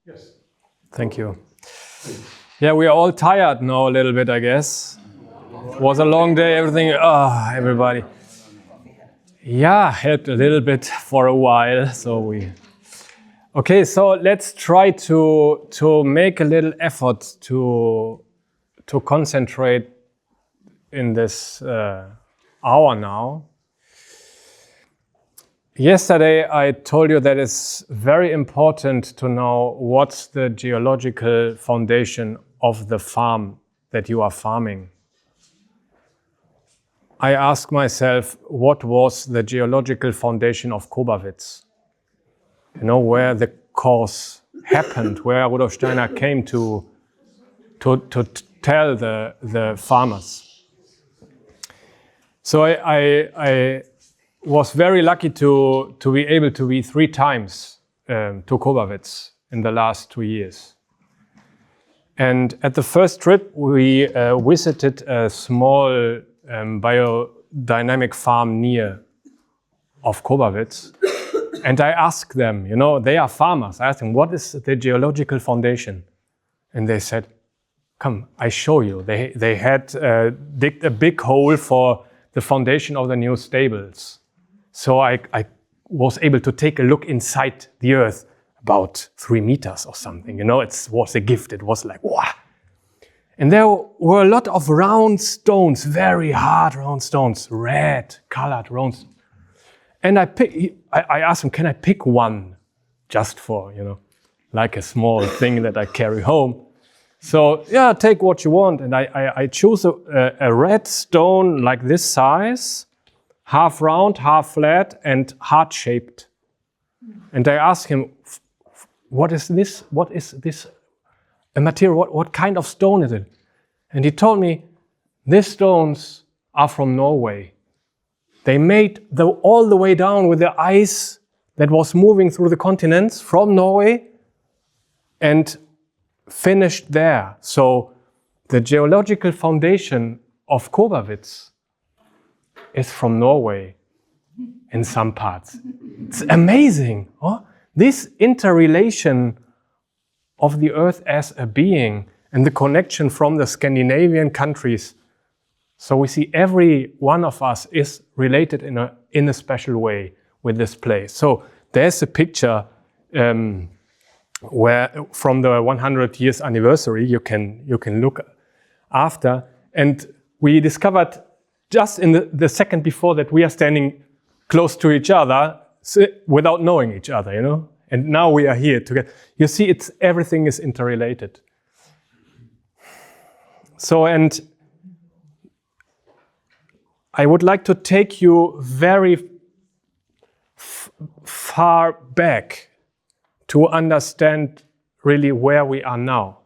Yes. Thank you. Yeah, we are all tired now a little bit, I guess. It was a long day, everything. Everybody. Yeah, helped a little bit for a while. Okay, so let's try to make a little effort to concentrate in this hour now. Yesterday I told you that it's very important to know what's the geological foundation of the farm that you are farming. I asked myself, what was the geological foundation of Kobawitz? You know, where the course happened, where Rudolf Steiner came to tell the farmers. So I was very lucky to be able to be 3 times to Kobawitz in the last 2 years. And at the first trip, we visited a small biodynamic farm near of Kobawitz. And I asked them, you know, they are farmers. I asked them, what is the geological foundation? And they said, come, I show you. They had digged a big hole for the foundation of the new stables. So I was able to take a look inside the earth, about 3 meters or something. You know, it was a gift. It was like, wow. And there were a lot of round stones, very hard round stones, red colored round stones. And I asked him, can I pick one just for, you know, like a small thing that I carry home? So, yeah, take what you want. And I chose a red stone like this size, half round, half flat, and heart-shaped. And I asked him, what is this? What is this a material? What kind of stone is it? And he told me, these stones are from Norway. They made all the way down with the ice that was moving through the continents from Norway and finished there. So the geological foundation of Kobawitz is from Norway in some parts. It's amazing. Huh? This interrelation of the earth as a being and the connection from the Scandinavian countries. So we see every one of us is related in a special way with this place. So there's a picture where from the 100 years anniversary you can look after, and we discovered just in the second before that we are standing close to each other without knowing each other, you know. And now we are here together. You see, everything is interrelated. So, and I would like to take you very far back to understand really where we are now.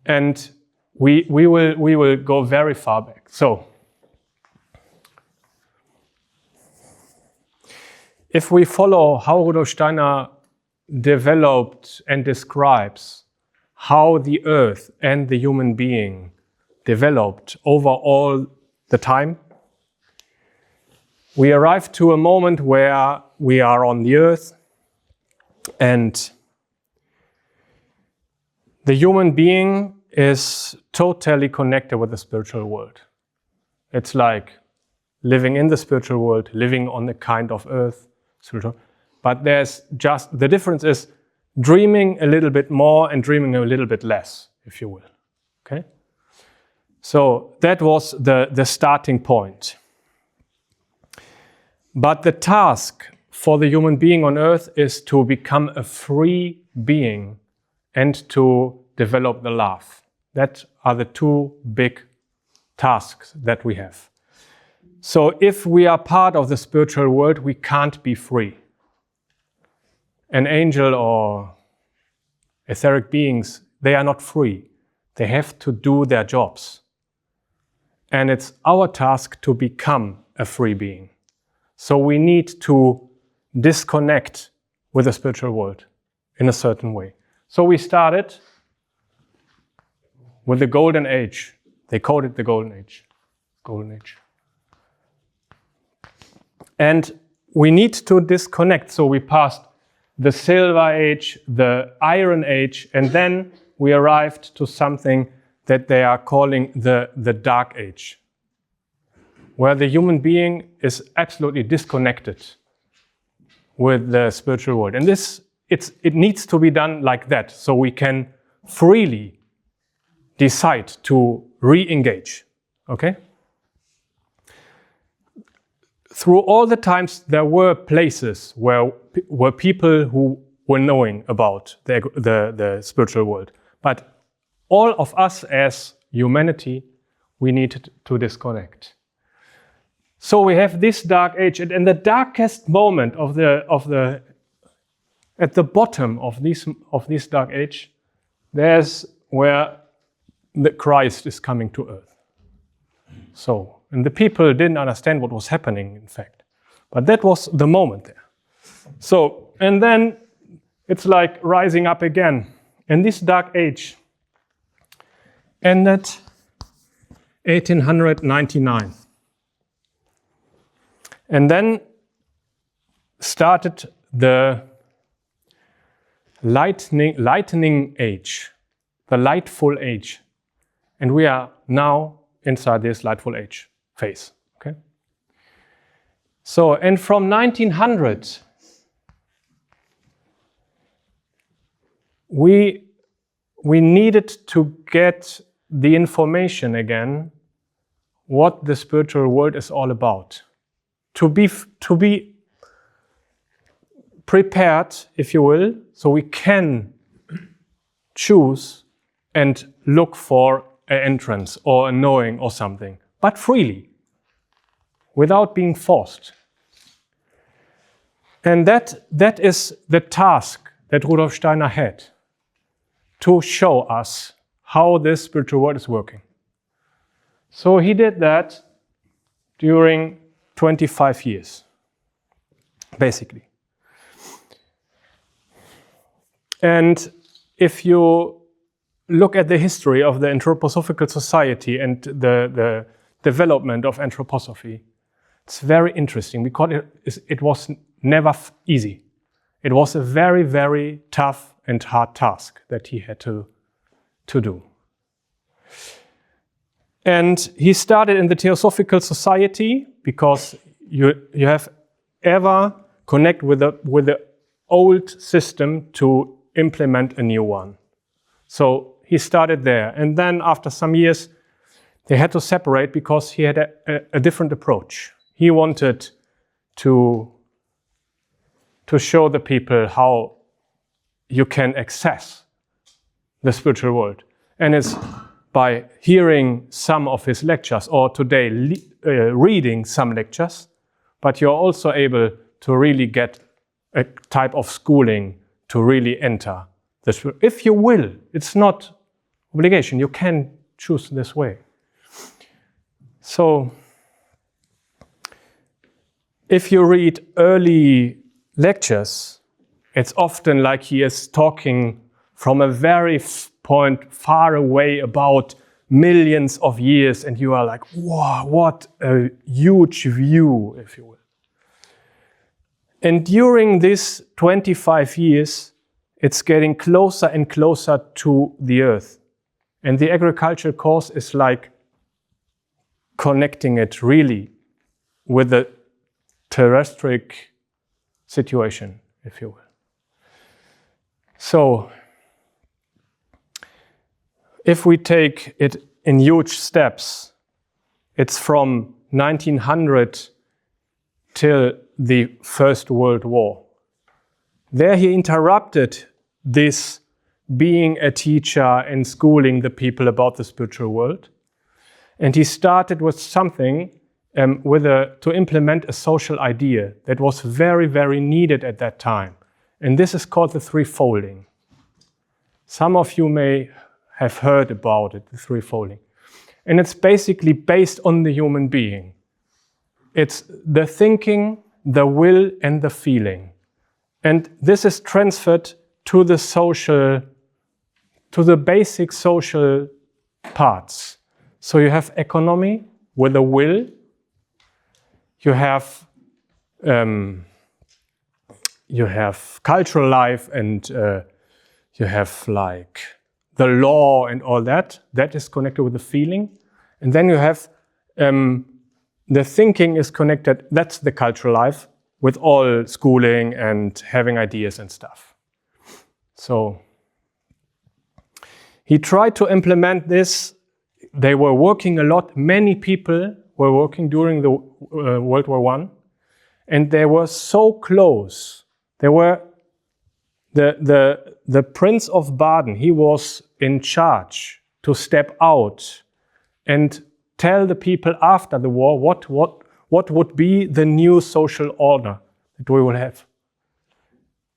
And we will go very far back. So, if we follow how Rudolf Steiner developed and describes how the earth and the human being developed over all the time, we arrive to a moment where we are on the earth and the human being is totally connected with the spiritual world. It's like living in the spiritual world, living on a kind of earth, spiritual. But there's just, the difference is dreaming a little bit more and dreaming a little bit less, if you will. Okay? So that was the starting point. But the task for the human being on earth is to become a free being and to develop the love. That are the 2 big tasks that we have. So if we are part of the spiritual world, we can't be free. An angel or etheric beings, they are not free. They have to do their jobs. And it's our task to become a free being. So we need to disconnect with the spiritual world in a certain way. So we started with the Golden Age. They called it the Golden Age. Golden Age. And we need to disconnect. So we passed the Silver Age, the Iron Age, and then we arrived to something that they are calling the Dark Age, where the human being is absolutely disconnected with the spiritual world. And it needs to be done like that, so we can freely decide to re-engage, okay? Through all the times, there were places where people who were knowing about the spiritual world. But all of us as humanity, we needed to disconnect. So we have this dark age, and in the darkest moment at the bottom of this dark age, there's where the Christ is coming to earth. So, and the people didn't understand what was happening, in fact. But that was the moment there. So, and then it's like rising up again. And this dark age ended 1899. And then started the lightning age, the lightful age. And we are now inside this lightful age phase, okay? So, and from 1900, we needed to get the information again, what the spiritual world is all about. To be prepared, if you will, so we can choose and look for an entrance or a knowing or something, but freely, without being forced. And that is the task that Rudolf Steiner had, to show us how this spiritual world is working. So he did that during 25 years, basically. And if you look at the history of the Anthroposophical Society and the development of anthroposophy, it's very interesting because it was never easy. It was a very, very tough and hard task that he had to do. And he started in the Theosophical Society because you have ever connect with the old system to implement a new one. So he started there, and then after some years they had to separate because he had a different approach. He wanted to show the people how you can access the spiritual world, and it's by hearing some of his lectures, or today reading some lectures, but you're also able to really get a type of schooling to really enter the spirit. If you will, it's not obligation, you can choose this way. So, if you read early lectures, it's often like he is talking from a very point far away about millions of years, and you are like, wow, what a huge view, if you will. And during this 25 years, it's getting closer and closer to the earth. And the agricultural course is like connecting it really with the terrestrial situation, if you will. So, if we take it in huge steps, it's from 1900 till the First World War. There he interrupted this being a teacher and schooling the people about the spiritual world. And he started with something to implement a social idea that was very, very needed at that time. And this is called the threefolding. Some of you may have heard about it, the threefolding. And it's basically based on the human being. It's the thinking, the will, and the feeling. And this is transferred to the basic social parts. So you have economy with a will. You have you have cultural life, and you have like the law and all that. That is connected with the feeling. And then you have the thinking is connected, that's the cultural life, with all schooling and having ideas and stuff. So he tried to implement this. They were working a lot. Many people were working during the World War I, and they were so close. They were the Prince of Baden. He was in charge to step out and tell the people after the war what would be the new social order that we will have.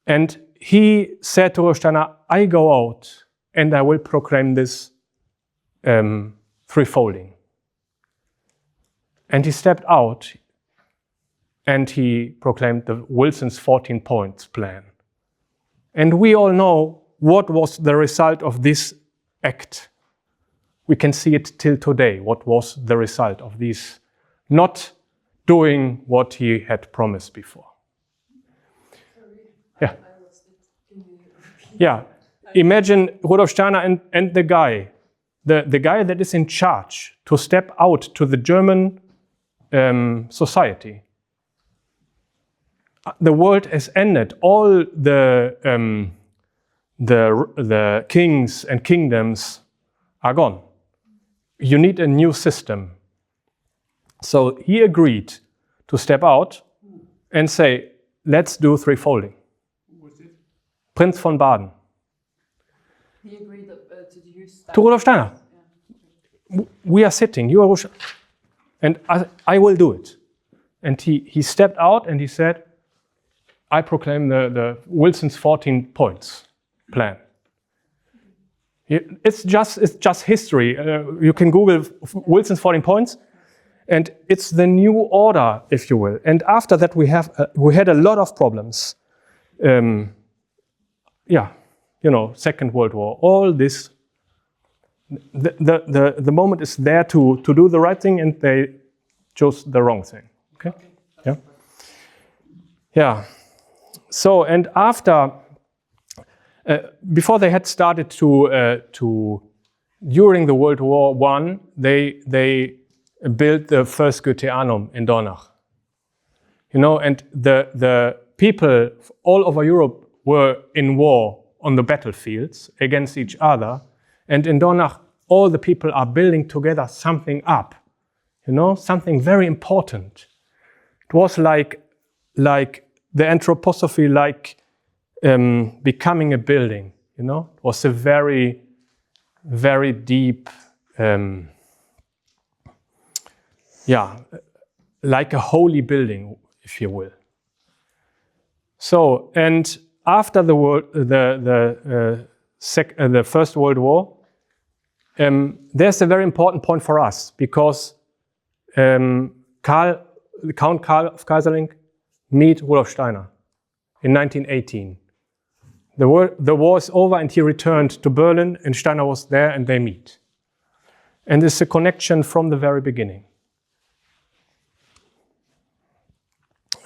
And he said to Rudolf Steiner, I go out and I will proclaim this threefolding. And he stepped out and he proclaimed the Wilson's 14 points plan. And we all know what was the result of this act. We can see it till today, what was the result of this not doing what he had promised before. Yeah. Yeah. Imagine Rudolf Steiner and the guy that is in charge to step out to the German society. The world has ended. All the kings and kingdoms are gone. You need a new system. So he agreed to step out and say, let's do threefolding. Who was it? Prince von Baden. He agreed to use that. To Rudolf Steiner. Yeah. We are sitting, you are Rudolf, and I will do it. And he stepped out and he said, I proclaim the Wilson's 14 points plan. It's just history. You can Google Wilson's 14 points, and it's the new order, if you will. And after that, we had a lot of problems. Second World War, all this. The moment is there to do the right thing, and they chose the wrong thing. Okay? Yeah. Yeah. So, and after, before they had started to during the World War I, they built the first Goetheanum in Dornach. You know, and the people all over Europe were in war on the battlefields against each other. And in Dornach, all the people are building together something up, you know, something very important. It was like the anthroposophy, becoming a building, you know. It was a very, very deep, like a holy building, if you will. So, and after the First World War, there's a very important point for us, because Count Karl of Kaiserling meet Rudolf Steiner in 1918. The war is over and he returned to Berlin, and Steiner was there and they meet. And it's a connection from the very beginning.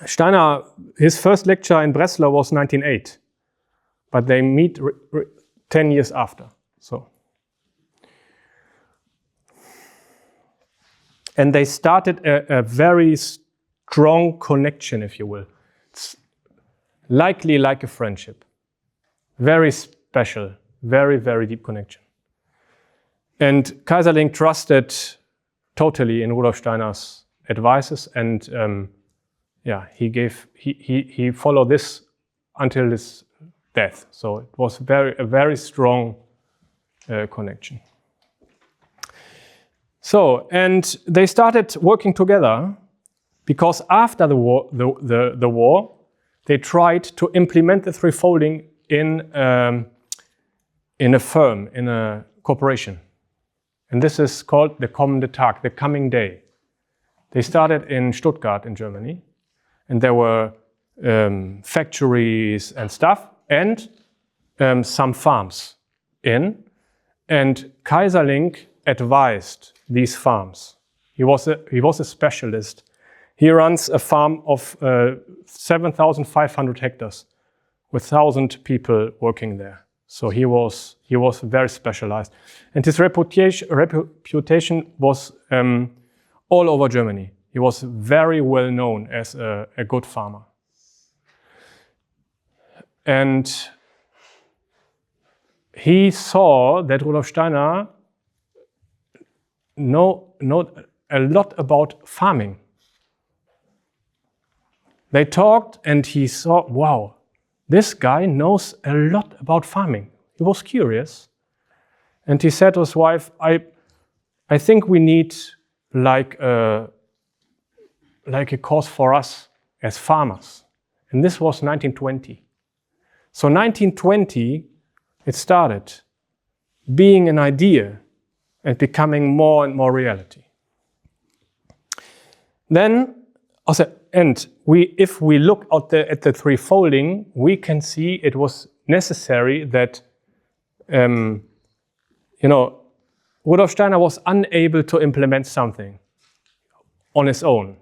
Steiner, his first lecture in Breslau was 1908, but they meet 10 years after. So, and they started a very strong connection, if you will. It's likely like a friendship. Very special, very, very deep connection. And Kaiserling trusted totally in Rudolf Steiner's advices, and he followed this until his death. So it was a very strong connection. So, and they started working together because after the war, they tried to implement the threefolding in a firm, in a corporation. And this is called the kommende Tag, the coming day. They started in Stuttgart in Germany, and there were factories and stuff, and some farms in. And Kaiserling advised these farms. He was a specialist. He runs a farm of 7,500 hectares with 1,000 people working there. So he was very specialized. And his reputation was all over Germany. He was very well known as a good farmer. And he saw that Rudolf Steiner know a lot about farming. They talked and he saw, wow, this guy knows a lot about farming. He was curious. And he said to his wife, I think we need like a course for us as farmers. And this was 1920. So 1920, it started being an idea and becoming more and more reality. Then, also, and if we look at the threefolding, we can see it was necessary that, Rudolf Steiner was unable to implement something on his own.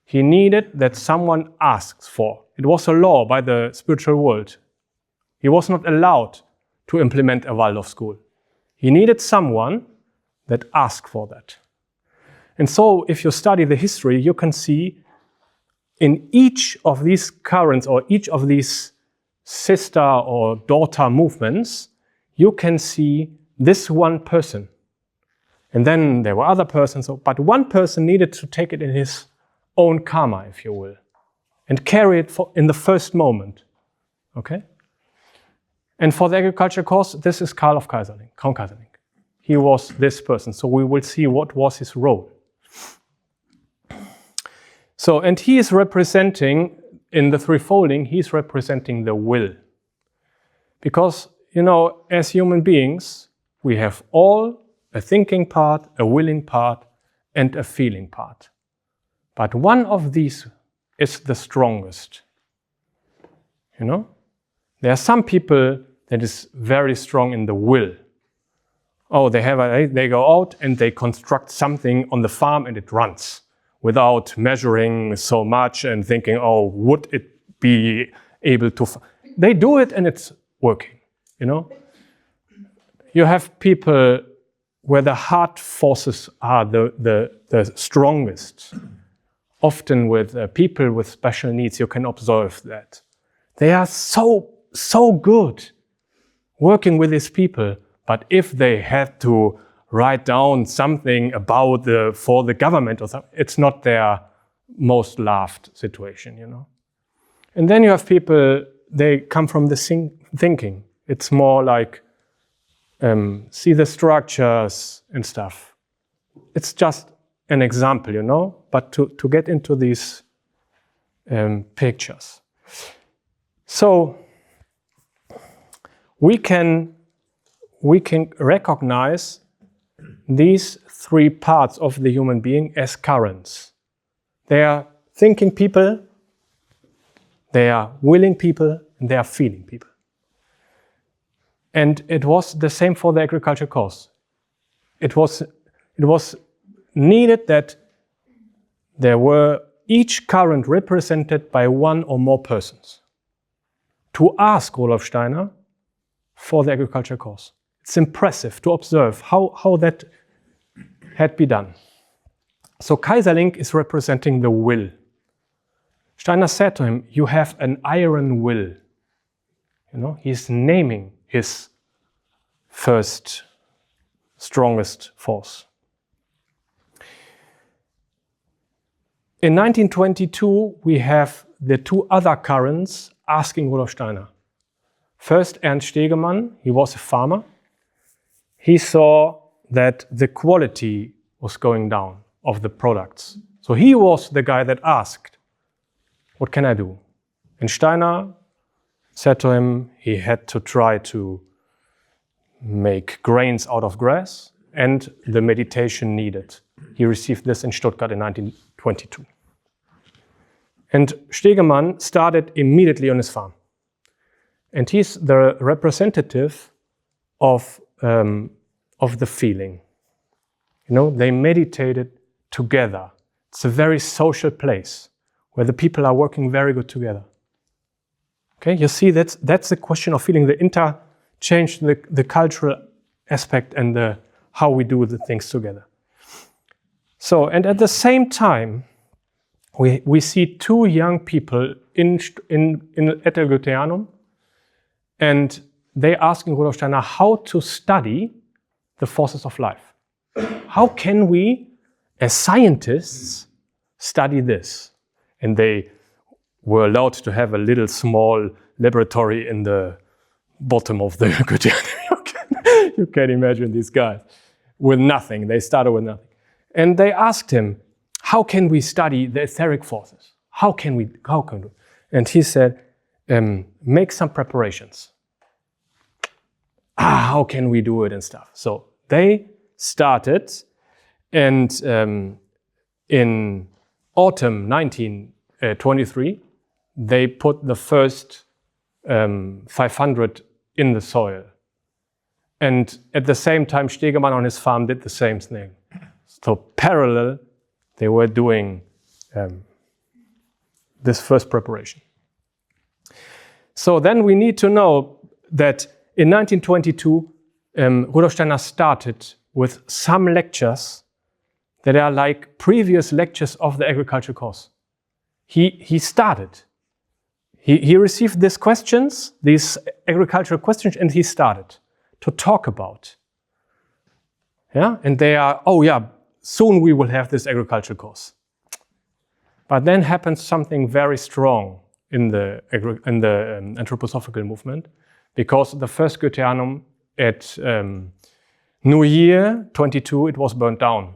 He needed that someone asks for. It was a law by the spiritual world. He was not allowed to implement a Waldorf school. He needed someone that asked for that. And so if you study the history, you can see in each of these currents or each of these sister or daughter movements, you can see this one person. And then there were other persons, but one person needed to take it in his own karma, if you will, and carry it in the first moment. Okay? And for the agriculture course, this is Karl of Kaiserling, Count Kaiserling. He was this person, so we will see what was his role. So, and he is representing, in the threefolding, he's representing the will. Because, as human beings, we have all a thinking part, a willing part, and a feeling part. But one of these is the strongest. There are some people that is very strong in the will. Oh, they go out and they construct something on the farm and it runs without measuring so much and thinking, oh, would it be able to? They do it and it's working, You have people where the heart forces are the strongest. Often with people with special needs, you can observe that. They are so good working with these people, but if they had to write down something about for the government or something, it's not their most loved situation, And then you have people, they come from the thinking. It's more like see the structures and stuff. It's just an example, but to get into these pictures. So we can recognize these three parts of the human being as currents. They are thinking people, they are willing people, and they are feeling people. And it was the same for the agriculture course. It was needed that there were each current represented by one or more persons to ask Rudolf Steiner for the agriculture course. It's impressive to observe how that had been done. So Kaiserling is representing the will. Steiner said to him, you have an iron will. He's naming his first strongest force. In 1922, we have the two other currents asking Rudolf Steiner. First, Ernst Stegemann, he was a farmer. He saw that the quality was going down of the products. So he was the guy that asked, what can I do? And Steiner said to him he had to try to make grains out of grass and the meditation needed. He received this in Stuttgart in 1922. And Stegemann started immediately on his farm. And he's the representative of the feeling. They meditated together. It's a very social place where the people are working very good together. Okay, you see that's the question of feeling, the interchange, the cultural aspect and how we do the things together. So, and at the same time, we see two young people in at the Goetheanum, and they asking Rudolf Steiner how to study the forces of life. How can we, as scientists, study this? And they were allowed to have a little small laboratory in the bottom of the Goetheanum. You can imagine these guys with nothing. They started with nothing. And they asked him, how can we study the etheric forces? How can we? And he said, make some preparations. How can we do it and stuff? So they started, and in autumn 1923, they put the first 500 in the soil. And at the same time, Stegemann on his farm did the same thing. So parallel, they were doing this first preparation. So then we need to know that in 1922, Rudolf Steiner started with some lectures that are like previous lectures of the agriculture course. He started. He received these questions, these agricultural questions, and he started to talk about. Yeah, and they are, oh yeah, soon we will have this agriculture course. But then happens something very strong in the anthroposophical movement, because the first Goetheanum at New Year 22, it was burnt down.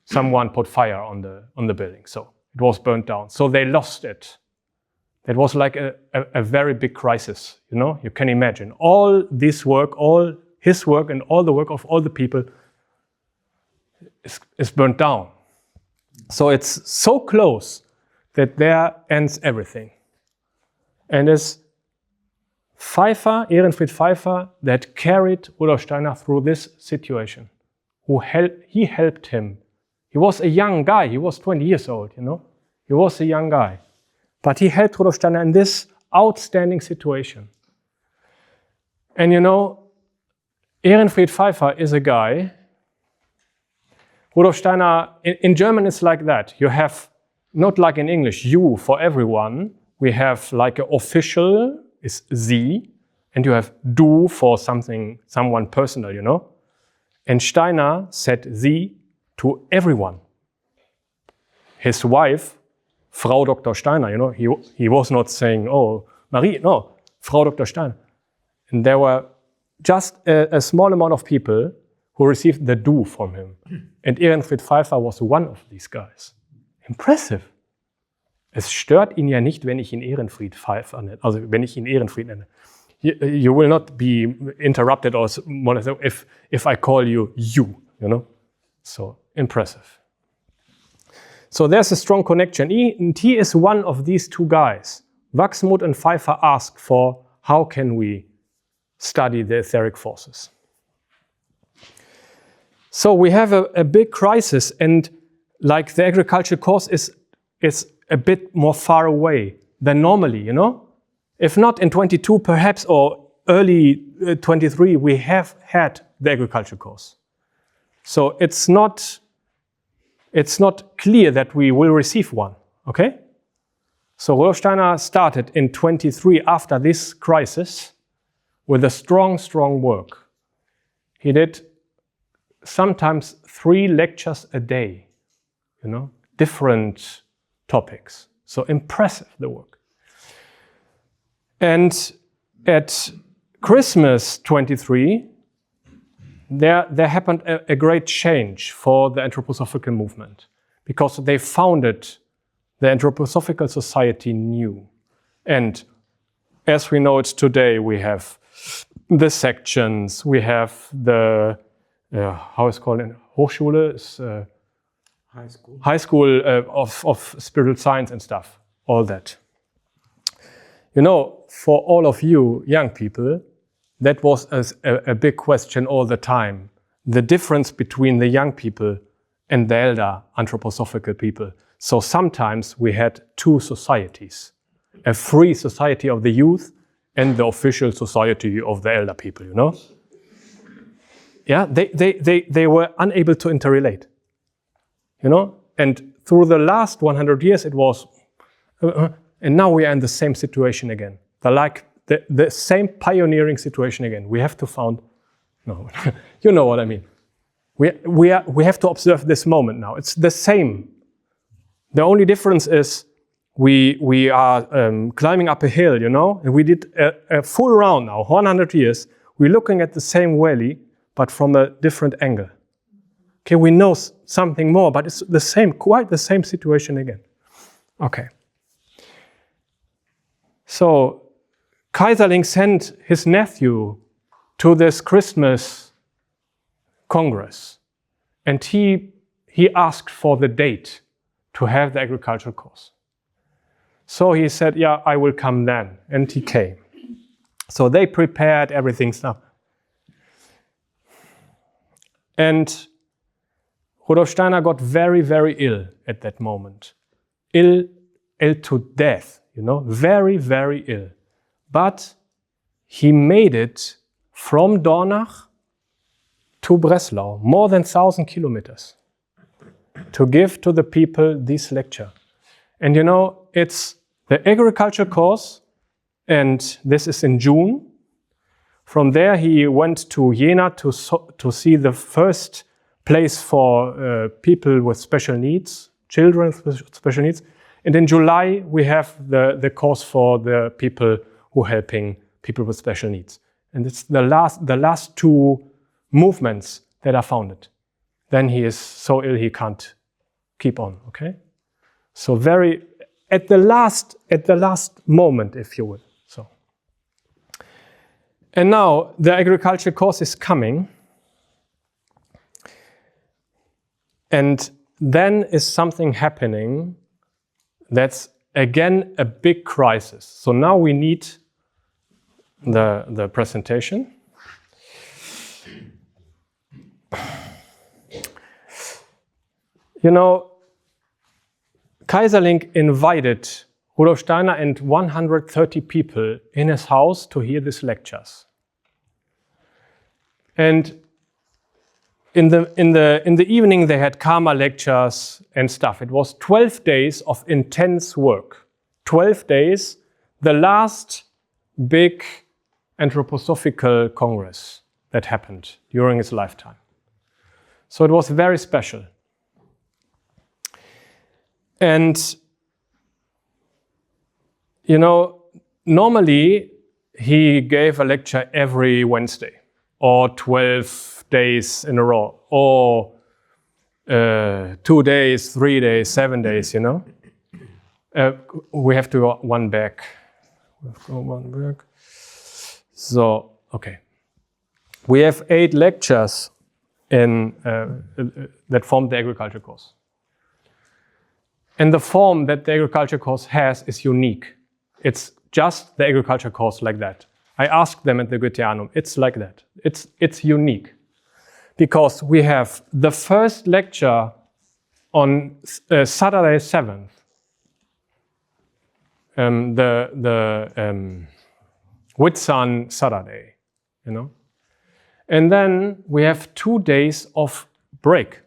Someone put fire on the building, so it was burnt down. So they lost it. It was like a very big crisis, you know? You can imagine. All this work, all his work and all the work of all the people is burnt down. So it's so close that there ends everything. And it's Pfeiffer, Ehrenfried Pfeiffer, that carried Rudolf Steiner through this situation. He helped him. He was a young guy. He was 20 years old, you know? He was a young guy. But he helped Rudolf Steiner in this outstanding situation. And you know, Ehrenfried Pfeiffer is a guy. Rudolf Steiner, in German it's like that. You have, not like in English, you for everyone. We have like an official, is Sie, and you have du for someone personal, you know? And Steiner said Sie to everyone. His wife, Frau Dr. Steiner, you know, he was not saying, oh, Marie, no, Frau Dr. Steiner. And there were just a small amount of people who received the du from him. And Ehrenfried Pfeiffer was one of these guys. Impressive. Es stört ihn ja nicht, wenn ich ihn Ehrenfried Pfeiffer nenne. Also wenn ich ihn Ehrenfried nenne. You will not be interrupted or if I call you, you know. So impressive. So there's a strong connection. He is one of these two guys. Wachsmuth and Pfeiffer ask for how can we study the etheric forces. So we have a big crisis, and like the agriculture course is a bit more far away than normally, you know? If not in 22 perhaps, or early 23, we have had the agriculture course. So it's not clear that we will receive one, okay? So Rudolf Steiner started in 23 after this crisis with a strong work. He did sometimes 3 lectures a day, you know, different topics. So impressive, the work. And at Christmas 23, there happened a great change for the anthroposophical movement, because they founded the Anthroposophical Society new. And as we know it today, we have the sections, we have the, how is it called in Hochschule? Is, High school of spiritual science and stuff, all that. You know, for all of you young people, that was a big question all the time. The difference between the young people and the elder anthroposophical people. So sometimes we had 2 societies. A free society of the youth and the official society of the elder people, you know? Yeah, they were unable to interrelate, you know? And through the last 100 years, it was, and now we are in the same situation again. The same pioneering situation again. We have to found, no, you know what I mean. We have to observe this moment now. It's the same. The only difference is we are climbing up a hill, you know, and we did a full round now, 100 years. We're looking at the same valley, but from a different angle. Okay, we know something more, but it's the same, quite the same situation again. Okay. So Kaiserling sent his nephew to this Christmas Congress, and he asked for the date to have the agricultural course. So he said, yeah, I will come then, and he came. So they prepared everything stuff. And Rudolf Steiner got very, very ill at that moment. Ill to death, you know, very, very ill. But he made it from Dornach to Breslau, more than 1,000 kilometers, to give to the people this lecture. And you know, it's the agriculture course, and this is in June. From there, he went to Jena to see the first place for people with special needs, children with special needs. And in July, we have the course for the people who are helping people with special needs. And it's the last two movements that are founded. Then he is so ill he can't keep on, okay? So very, at the last moment, if you will. So. And now the agriculture course is coming. And then is something happening that's again a big crisis. So now we need the presentation. You know, Kaiserling invited Rudolf Steiner and 130 people in his house to hear these lectures. And in the evening they had karma lectures and stuff. It was 12 days of intense work. 12 days, the last big anthroposophical congress that happened during his lifetime. So it was very special. And, you know, normally he gave a lecture every Wednesday or 12 days in a row or 2 days, 3 days, 7 days, you know. We have to go one back. So, okay. We have 8 lectures in that form the agriculture course. And the form that the agriculture course has is unique. It's just the agriculture course like that. I asked them at the Goetheanum, it's like that. It's unique. Because we have the first lecture on Saturday 7th. The Whitsun Saturday, you know. And then we have 2 days of break.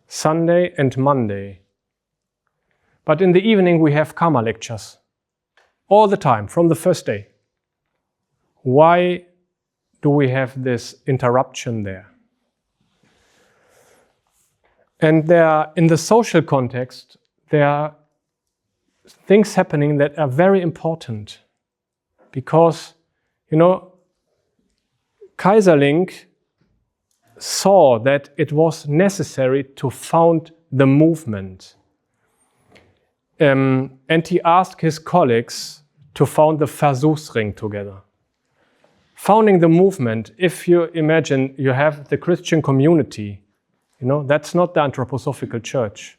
Sunday and Monday. But in the evening we have karma lectures. All the time, from the first day. Why do we have this interruption there? And in the social context, there are things happening that are very important. Because, you know, Kaiserling saw that it was necessary to found the movement. And he asked his colleagues to found the Versuchsring together. Founding the movement, if you imagine you have the Christian community, you know, that's not the anthroposophical church.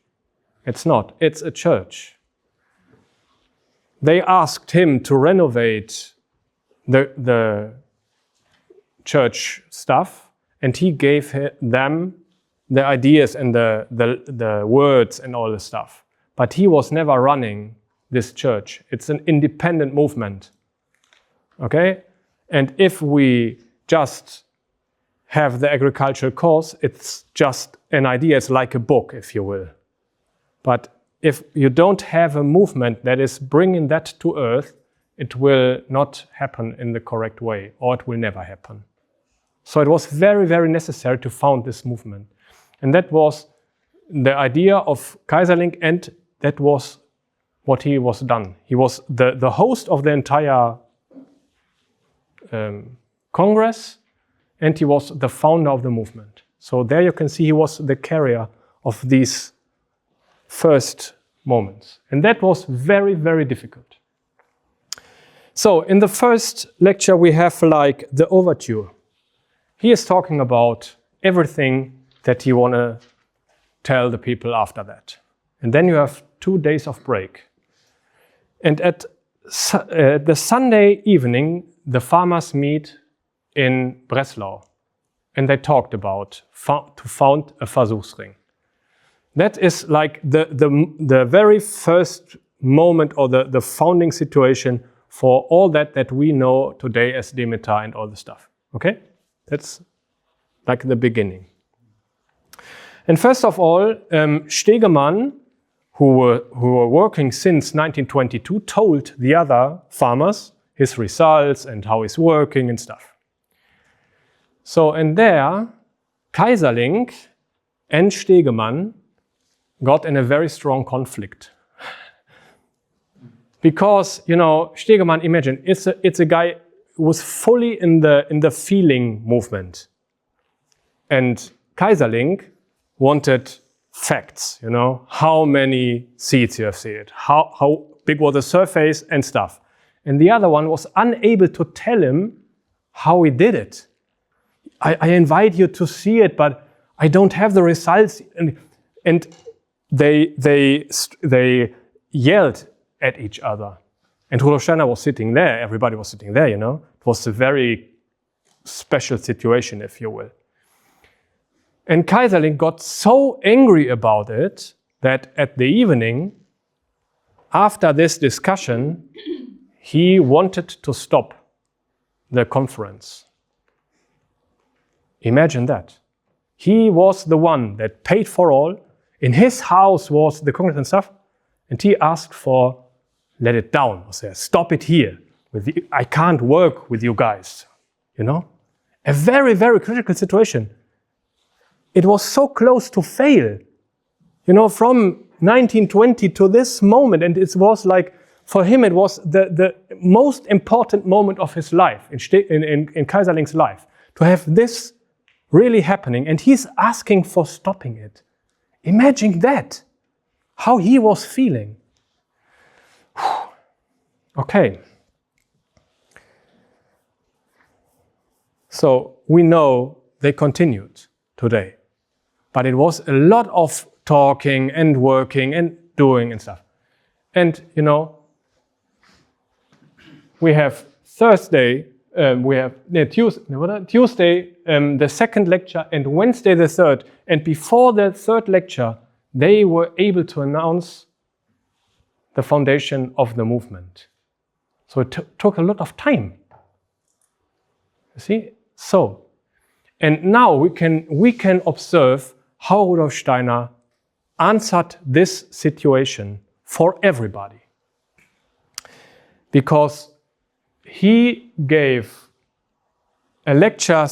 It's not, it's a church. They asked him to renovate the church stuff, and he gave them the ideas and the words and all the stuff. But he was never running this church. It's an independent movement. Okay? And if we just have the agricultural course, it's just an idea. It's like a book, if you will. But if you don't have a movement that is bringing that to earth, it will not happen in the correct way, or it will never happen. So it was very, very necessary to found this movement. And that was the idea of Kaiserling, and that was what he was done. He was the host of the entire Congress, and he was the founder of the movement. So there you can see he was the carrier of these first moments. And that was very, very difficult. So in the first lecture we have like the overture. He is talking about everything that he want to tell the people after that. And then you have 2 days of break. And at the Sunday evening, the farmers meet in Breslau. And they talked about to found a Versuchsring. That is like the very first moment, or the founding situation for all that we know today as Demeter and all the stuff. Okay? That's like the beginning. And first of all, Stegemann, who were working since 1922, told the other farmers his results and how he's working and stuff. So, and there, Kaiserling and Stegemann got in a very strong conflict. Because, you know, Stegemann, imagine, it's a guy who was fully in the feeling movement. And Kaiserling wanted facts, you know, how many seeds you have seen, how big was the surface and stuff. And the other one was unable to tell him how he did it. I invite you to see it, but I don't have the results. And they yelled at each other. And Rudolf Steiner was sitting there, everybody was sitting there, you know. It was a very special situation, if you will. And Kaiserling got so angry about it that at the evening, after this discussion, he wanted to stop the conference. Imagine that. He was the one that paid for all. In his house was the congress and stuff. And he asked for, let it down. Stop it here. I can't work with you guys. You know? A very, very critical situation. It was so close to fail. You know, from 1920 to this moment. And it was like, for him, it was the most important moment of his life, in Kaiserling's life, to have this really happening. And he's asking for stopping it. Imagine that, how he was feeling. Okay. So we know they continued today. But it was a lot of talking and working and doing and stuff. And, you know, we have Thursday, Tuesday, the second lecture, and Wednesday the third. And before the third lecture, they were able to announce the foundation of the movement. So it took a lot of time. You see? So, and now we can observe how Rudolf Steiner answered this situation for everybody. Because he gave a lecture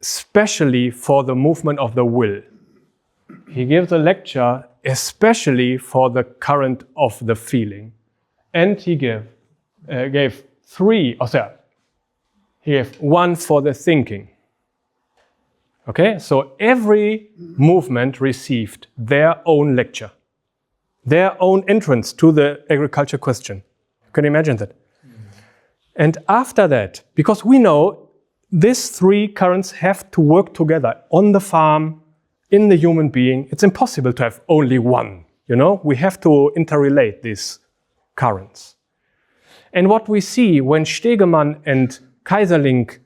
especially for the movement of the will. He gave a lecture especially for the current of the feeling. And he gave one for the thinking. Okay, so every movement received their own lecture, their own entrance to the agriculture question. Can you imagine that? And after that, because we know these three currents have to work together on the farm, in the human being. It's impossible to have only one, you know? We have to interrelate these currents. And what we see when Stegemann and Kaiserling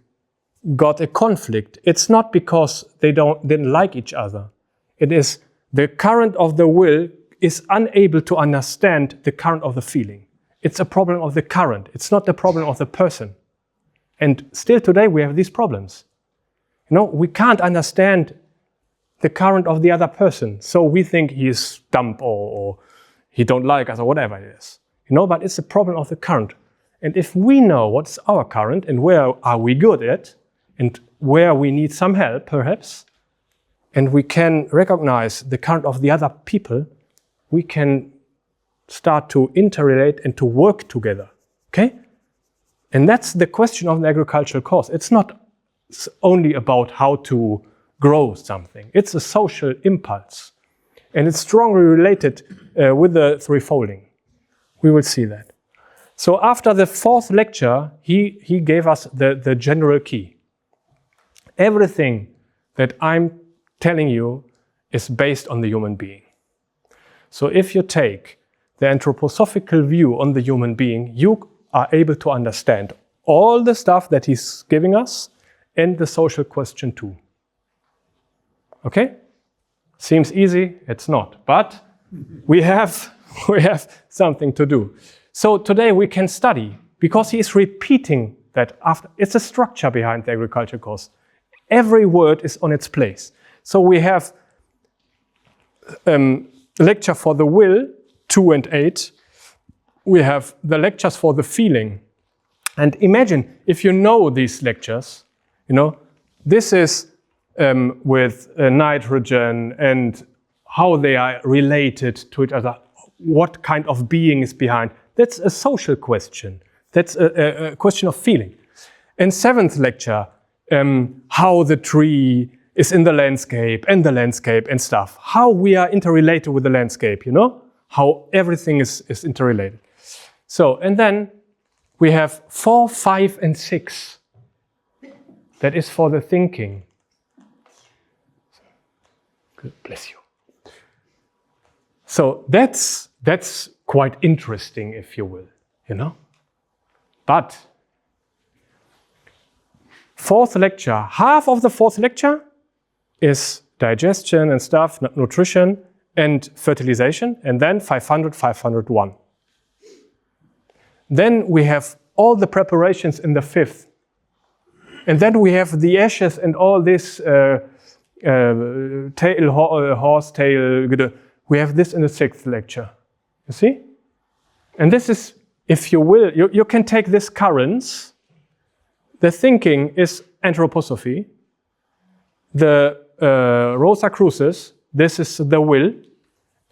got a conflict, it's not because they didn't like each other. It is the current of the will is unable to understand the current of the feeling. it's a problem of the current. It's not the problem of the person. And still today we have these problems. You know, we can't understand the current of the other person. So we think he is dumb or he don't like us or whatever it is. You know, but it's a problem of the current. And if we know what's our current and where are we good at and where we need some help perhaps, and we can recognize the current of the other people, we can start to interrelate and to work together. Okay? And that's the question of the agricultural course. It's not only about how to grow something. It's a social impulse. And it's strongly related with the threefolding. We will see that. So after the fourth lecture, he gave us the general key. Everything that I'm telling you is based on the human being. So if you take the anthroposophical view on the human being, you are able to understand all the stuff that he's giving us and the social question too. Okay? Seems easy, it's not, but we have something to do. So today we can study, because he is repeating that after. It's a structure behind the agriculture course. Every word is on its place. So we have lecture for the will, 2 and 8. We have the lectures for the feeling. And imagine if you know these lectures, you know, this is with nitrogen and how they are related to each other, what kind of being is behind. That's a social question. That's a question of feeling. And 7th lecture, how the tree is in the landscape and stuff. How we are interrelated with the landscape, you know? How everything is interrelated. So, and then we have 4, 5, and 6. That is for the thinking. Good, bless you. So that's quite interesting, if you will, you know? But 4th lecture, half of the 4th lecture is digestion and stuff, nutrition and fertilization, and then 500, 501. Then we have all the preparations in the 5th. And then we have the ashes and all this horse tail. We have this in the 6th lecture. You see? And this is, if you will, you can take this currents. The thinking is anthroposophy. The Rosa Crucis, this is the will.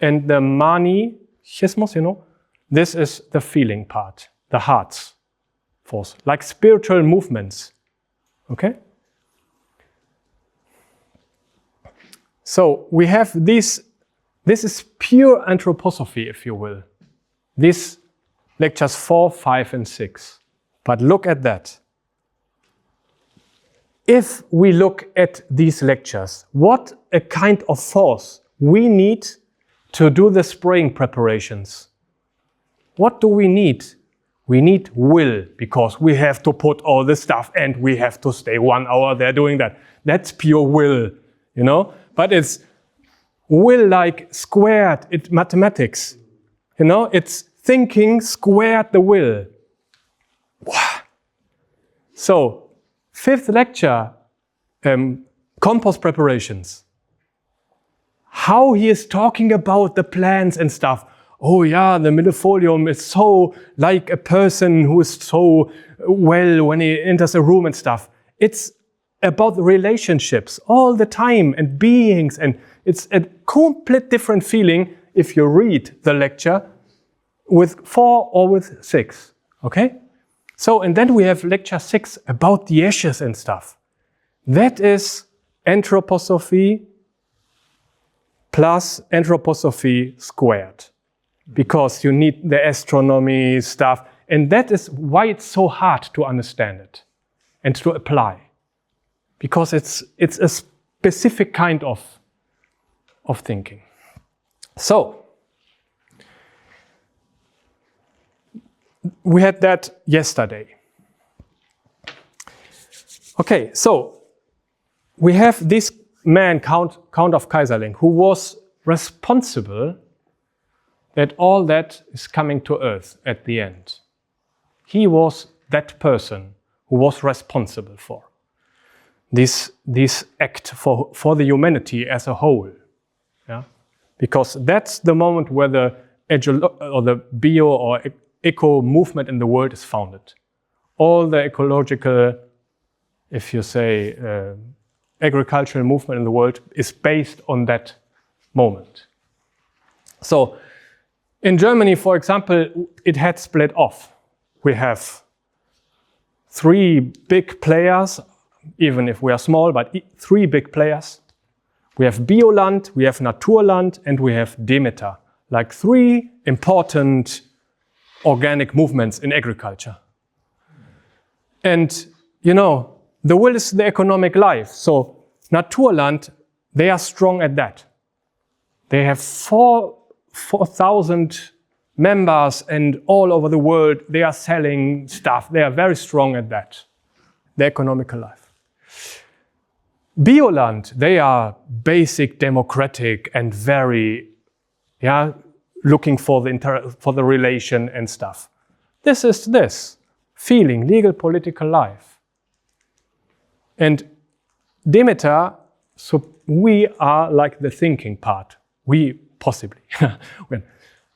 And the manichismus, you know, this is the feeling part, the heart's force, like spiritual movements. Okay? So we have this is pure anthroposophy, if you will. These lectures 4, 5, and 6. But look at that. If we look at these lectures, what a kind of force we need to do the spraying preparations. What do we need? We need will, because we have to put all this stuff and we have to stay 1 hour there doing that. That's pure will, you know? But it's will like squared, it's mathematics. You know, it's thinking squared the will. Wow. So, 5th lecture, compost preparations. How he is talking about the plants and stuff. Oh yeah, the millefolium is so like a person who is so well when he enters a room and stuff. It's about relationships all the time and beings, and it's a complete different feeling if you read the lecture with 4 or with 6, okay? So, and then we have lecture 6 about the ashes and stuff. That is anthroposophy plus anthroposophy squared. Because you need the astronomy stuff, and that is why it's so hard to understand it and to apply. Because it's a specific kind of thinking. So, we had that yesterday. Okay, so we have this man, Count of Kaiserling, who was responsible that all that is coming to earth at the end. He was that person who was responsible for this act for the humanity as a whole. Yeah? Because that's the moment where the bio or eco movement in the world is founded. All the ecological, if you say, agricultural movement in the world is based on that moment. So in Germany, for example, it had split off. We have 3 big players, even if we are small, but 3 big players. We have Bioland, we have Naturland, and we have Demeter, like 3 important organic movements in agriculture. And, you know, the will is the economic life. So Naturland, they are strong at that. They have 4,000 members, and all over the world they are selling stuff. They are very strong at that, the economical life. Bioland, they are basic, democratic, and very, looking for the relation and stuff. This is this feeling, legal, political life. And Demeter, so we are like the thinking part. We possibly.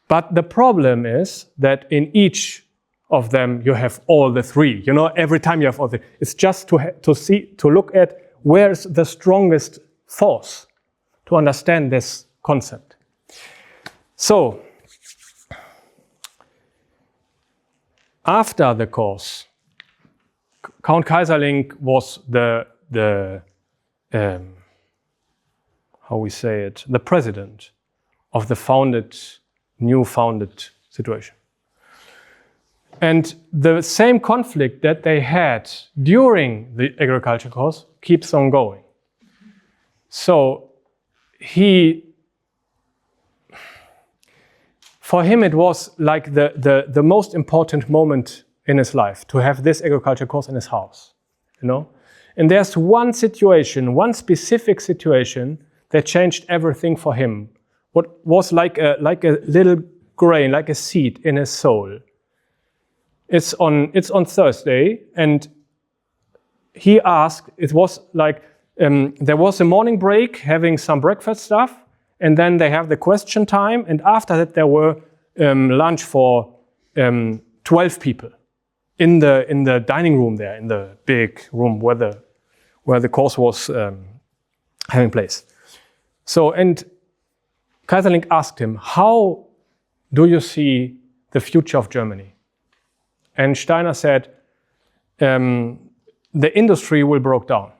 But the problem is that in each of them you have all the 3. You know, every time you have all the. It's just to look at where's the strongest force to understand this concept. So after the course, Count Kaiserling was the president of the new founded situation. And the same conflict that they had during the agriculture course keeps on going. So for him it was like the most important moment in his life to have this agriculture course in his house, you know. And there's one situation, one specific situation that changed everything for him. What was like a little grain, like a seed in his soul. It's on Thursday, and he asked. It was like there was a morning break, having some breakfast stuff, and then they have the question time, and after that there were lunch for 12 people in the dining room there, in the big room where the course was having place. So, and Kaiserling asked him, how do you see the future of Germany? And Steiner said, the industry will break down.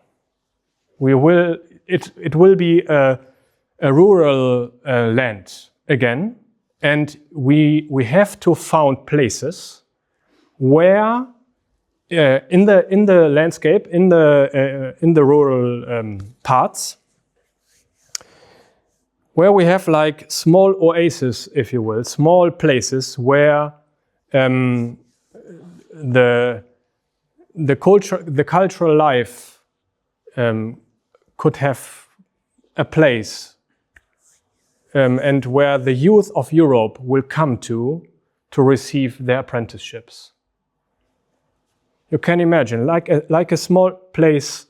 It will be a rural land again, and we have to found places where in the landscape, in the rural parts, where we have like small oases, if you will, small places where the cultural life could have a place, and where the youth of Europe will come to receive their apprenticeships. You can imagine, like a small place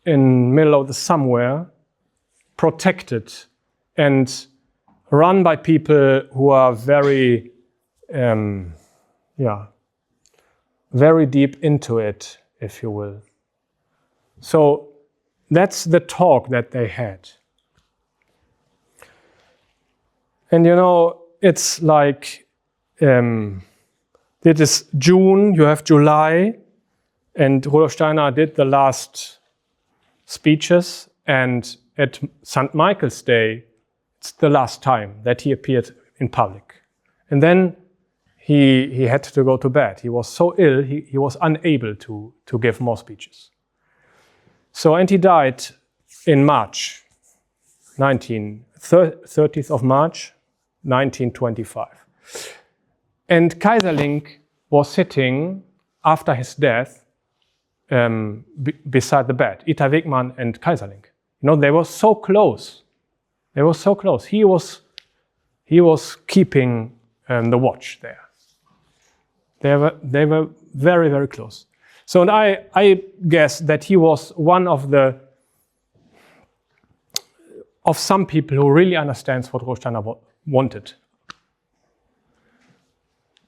in middle of the somewhere, protected and run by people who are very, very deep into it, if you will. So that's the talk that they had. And you know, it's like, it is June, you have July, and Rudolf Steiner did the last speeches, and at St. Michael's Day, it's the last time that he appeared in public. And then he had to go to bed. He was so ill, he was unable to give more speeches. So, and he died in March, 30th of March, 1925. And Kaiserling was sitting after his death beside the bed, Ita Wegmann and Kaiserling. You know, they were so close. They were so close. He he was keeping the watch there. They were very, very close. So, and I guess that he was one of some people who really understands what Rudolf Steiner wanted.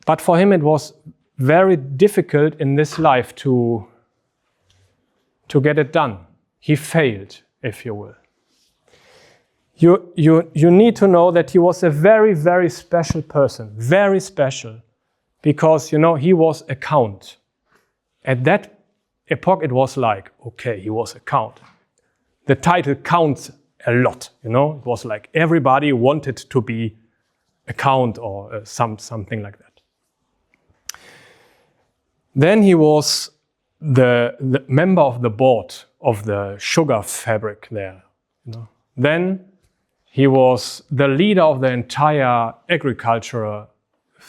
But for him, it was very difficult in this life to get it done. He failed, if you will. You need to know that he was a very, very special person, very special, because, you know, he was a count. At that epoch, it was like, okay, he was a count. The title counts a lot, you know. It was like everybody wanted to be a count or something like that. Then he was the member of the board of the sugar fabric there. You know. Then he was the leader of the entire agriculture,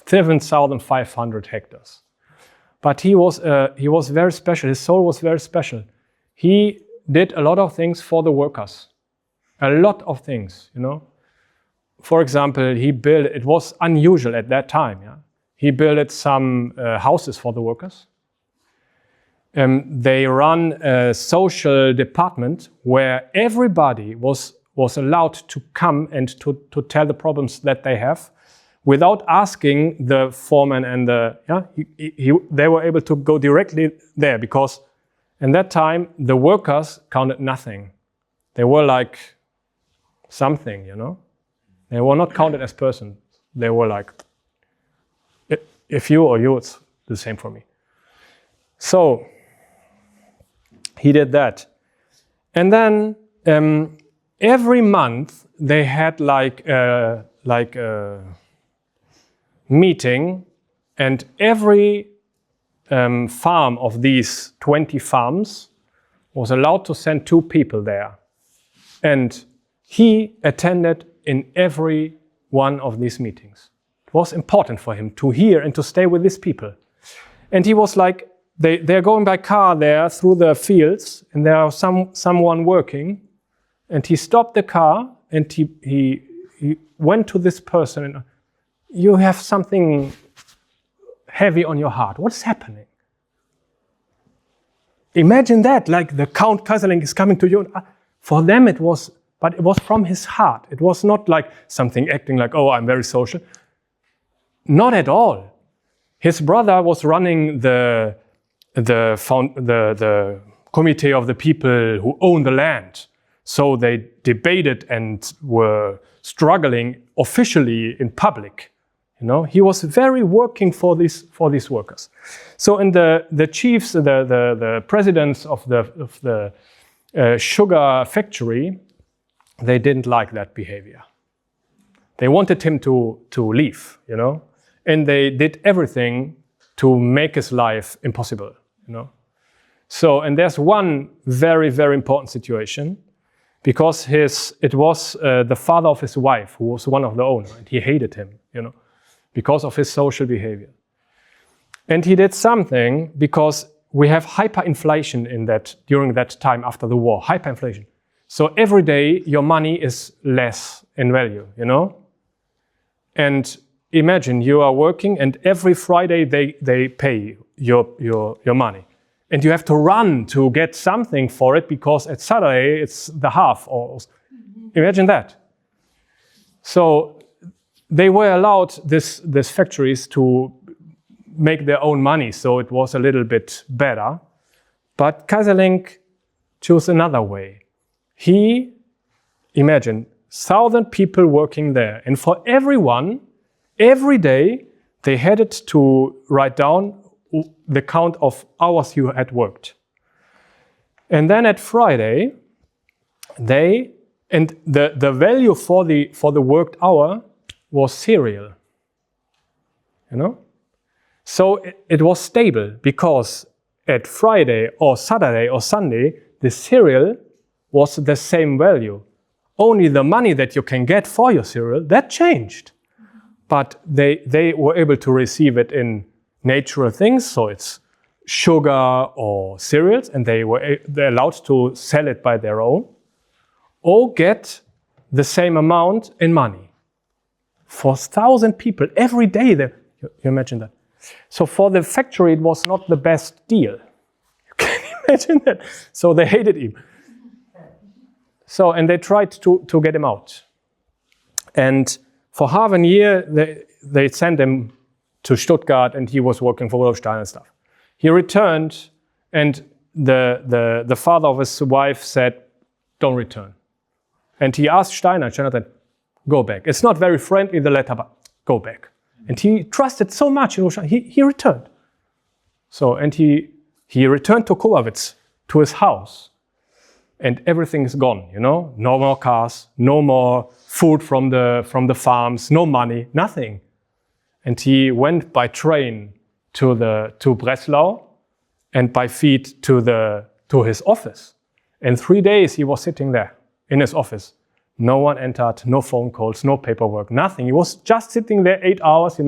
7,500 hectares. But he was very special. His soul was very special. He did a lot of things for the workers. A lot of things, you know. For example, he built, it was unusual at that time, yeah. He built some houses for the workers. They run a social department where everybody was allowed to come and to tell the problems that they have without asking the foreman and they were able to go directly there, because in that time the workers counted nothing. They were like something, you know. They were not counted as persons. They were like, if you or you, it's the same for me. So he did that. And then every month they had like a meeting, and every farm of these 20 farms was allowed to send 2 people there. And he attended in every one of these meetings. It was important for him to hear and to stay with these people. And he was like, they're going by car there through the fields, and there are someone working, and he stopped the car and he went to this person and, you have something heavy on your heart. What's happening? Imagine that, like the Count Kaiserling is coming to you. For them it was, but it was from his heart. It was not like something acting like, oh, I'm very social. Not at all. His brother was running the committee of the people who own the land. So they debated and were struggling officially in public. You know, he was very working for these workers. So in the chiefs, the presidents of the sugar factory, they didn't like that behavior. They wanted him to leave, you know, and they did everything to make his life impossible, you know. So, and there's one very, very important situation, because it was the father of his wife who was one of the owners, and he hated him, you know, because of his social behavior. And he did something, because we have hyperinflation during that time after the war, hyperinflation. So every day your money is less in value, you know? And imagine you are working, and every Friday they pay your money. And you have to run to get something for it, because at Saturday it's the half. Imagine that. So they were allowed these factories to make their own money, so it was a little bit better. But Kaiserling chose another way. He, imagine, 1,000 people working there, and for everyone, every day, they had to write down the count of hours you had worked. And then at Friday, the value for the worked hour was cereal. You know? So it was stable, because at Friday or Saturday or Sunday, the cereal was the same value. Only the money that you can get for your cereal, that changed. But they were able to receive it in natural things, so it's sugar or cereals, and they're allowed to sell it by their own, or get the same amount in money. for 1,000 people every day. You imagine that. So for the factory, it was not the best deal. You can imagine that. So they hated him. So, and they tried to get him out. And for half a year, they sent him to Stuttgart, and he was working for Rudolf Steiner and stuff. He returned, and the father of his wife said, don't return. And he asked Steiner said, go back. It's not very friendly, the letter, but go back. And he trusted so much, he returned. So, and he returned to Kobawitz, to his house. And everything is gone, no more cars, no more food from the farms, no money, nothing. And he went by train to Breslau and by feet to his office. And 3 days he was sitting there in his office. No one entered, no phone calls, no paperwork, nothing. He was just sitting there 8 hours,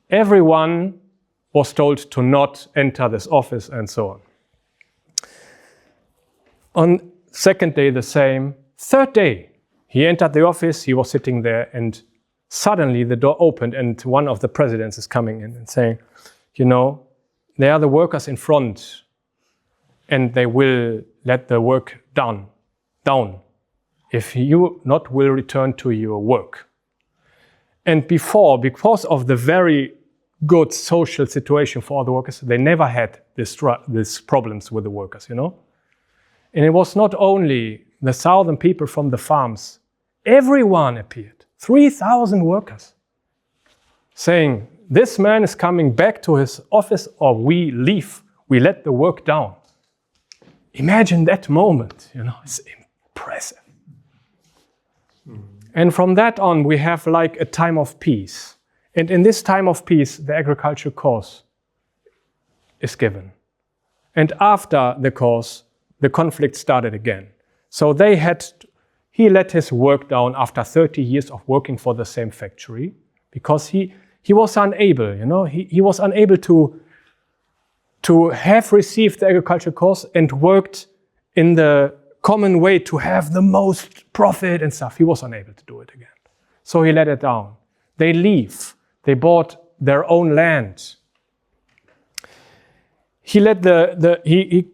Everyone was told to not enter this office and so on. On second day, the same. Third day, he entered the office, he was sitting there, and suddenly the door opened and one of the presidents is coming in and saying, there are the workers in front and they will let the work down if you not will return to your work. And because of the very good social situation for all the workers, they never had these problems with the workers, And it was not only the 1,000 people from the farms, everyone appeared, 3,000 workers, saying, this man is coming back to his office or we leave, we let the work down. Imagine that moment, it's impressive. And from that on, we have like a time of peace. And in this time of peace, the agriculture course is given. And after the course, the conflict started again. So he let his work down after 30 years of working for the same factory because he was unable, he was unable to have received the agriculture course and worked in the common way to have the most profit and stuff. He was unable to do it again. So he let it down. They leave. They bought their own land. He let he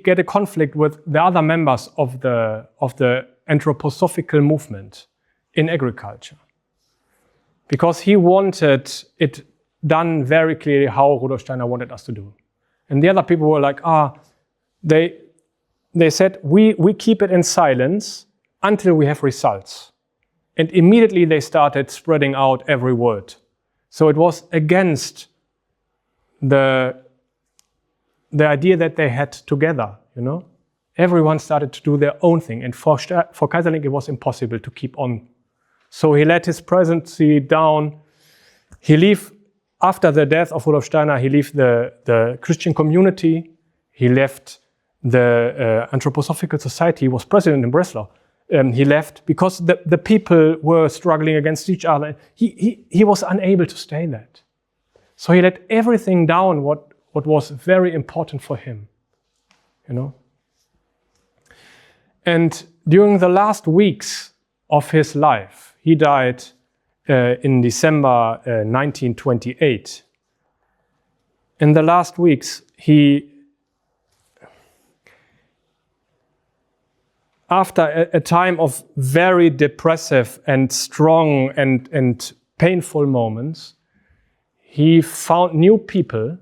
get a conflict with the other members of the anthroposophical movement in agriculture, because he wanted it done very clearly how Rudolf Steiner wanted us to do. And the other people were like, they said, we keep it in silence until we have results. And immediately they started spreading out every word. So it was against the idea that they had together, Everyone started to do their own thing. And for Kaiserling, it was impossible to keep on. So he let his presidency down. After the death of Rudolf Steiner, he left the Christian community. He left the Anthroposophical Society. He was president in Breslau. He left because the people were struggling against each other. He was unable to stay there. So he let everything down what was very important for him, And during the last weeks of his life, he died in December 1928. In the last weeks, after a time of very depressive and strong and painful moments, he found new people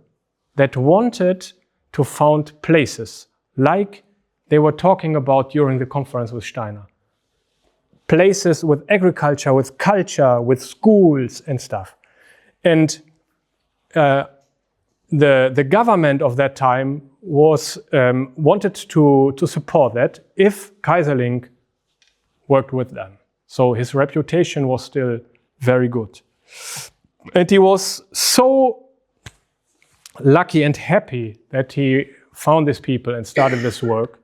that wanted to found places like they were talking about during the conference with Steiner. Places with agriculture, with culture, with schools and stuff. And the government of that time wanted to support that if Kaiserling worked with them. So his reputation was still very good. And he was so lucky and happy that he found these people and started this work.